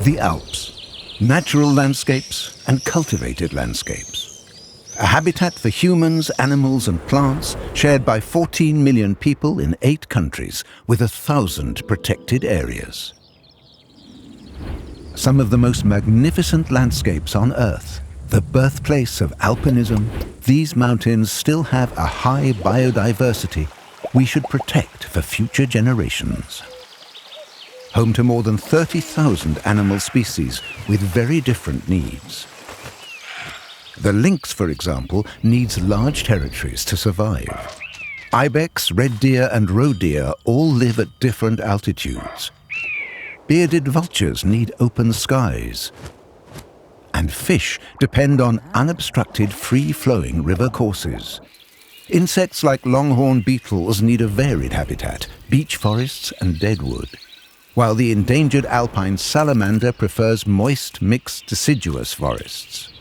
The Alps, natural landscapes and cultivated landscapes. A habitat for humans, animals and plants shared by 14 million people in 8 countries with 1,000 protected areas. Some of the most magnificent landscapes on Earth, the birthplace of alpinism, these mountains still have a high biodiversity we should protect for future generations. Home to more than 30,000 animal species with very different needs. The lynx, for example, needs large territories to survive. Ibex, red deer and roe deer all live at different altitudes. Bearded vultures need open skies. And fish depend on unobstructed, free-flowing river courses. Insects like longhorn beetles need a varied habitat, beech forests and deadwood, while the endangered alpine salamander prefers moist, mixed deciduous forests.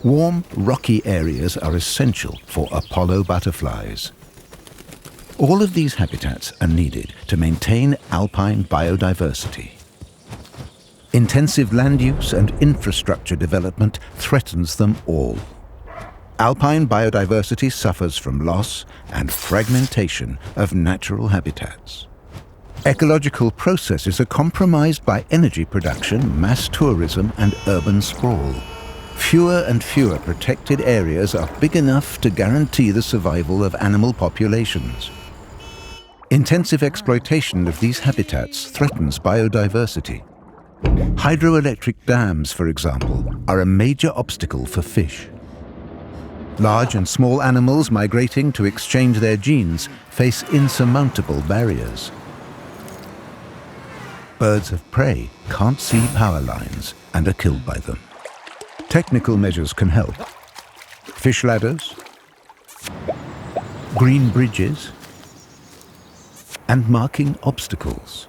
Warm, rocky areas are essential for Apollo butterflies. All of these habitats are needed to maintain alpine biodiversity. Intensive land use and infrastructure development threatens them all. Alpine biodiversity suffers from loss and fragmentation of natural habitats. Ecological processes are compromised by energy production, mass tourism and urban sprawl. Fewer and fewer protected areas are big enough to guarantee the survival of animal populations. Intensive exploitation of these habitats threatens biodiversity. Hydroelectric dams, for example, are a major obstacle for fish. Large and small animals migrating to exchange their genes face insurmountable barriers. Birds of prey can't see power lines and are killed by them. Technical measures can help. Fish ladders, green bridges, and marking obstacles.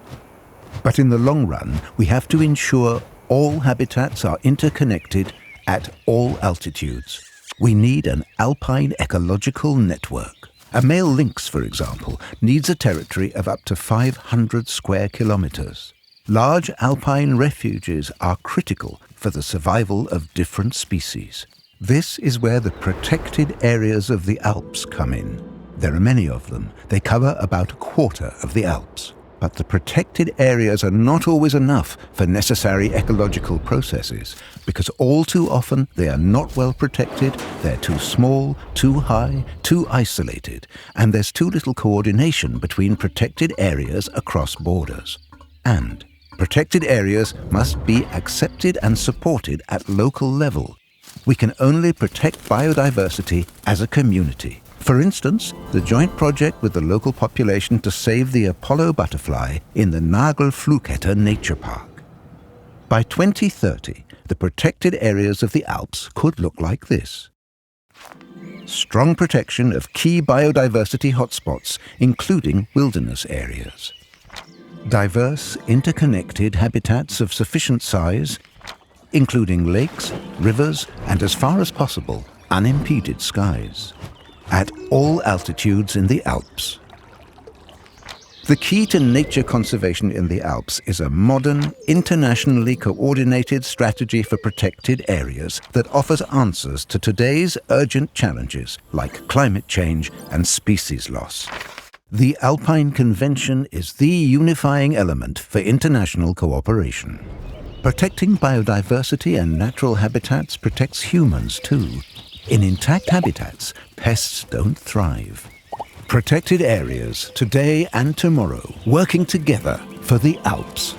But in the long run, we have to ensure all habitats are interconnected at all altitudes. We need an alpine ecological network. A male lynx, for example, needs a territory of up to 500 square kilometers. Large alpine refuges are critical for the survival of different species. This is where the protected areas of the Alps come in. There are many of them. They cover about a quarter of the Alps. But the protected areas are not always enough for necessary ecological processes, because all too often they are not well protected, they're too small, too high, too isolated, and there's too little coordination between protected areas across borders. And protected areas must be accepted and supported at local level. We can only protect biodiversity as a community. For instance, the joint project with the local population to save the Apollo butterfly in the Nagelfluhkette Nature Park. By 2030, the protected areas of the Alps could look like this. Strong protection of key biodiversity hotspots, including wilderness areas. Diverse, interconnected habitats of sufficient size, including lakes, rivers, and as far as possible, unimpeded skies. At all altitudes in the Alps. The key to nature conservation in the Alps is a modern, internationally coordinated strategy for protected areas that offers answers to today's urgent challenges like climate change and species loss. The Alpine Convention is the unifying element for international cooperation. Protecting biodiversity and natural habitats protects humans too. In intact habitats, pests don't thrive. Protected areas, today and tomorrow, working together for the Alps.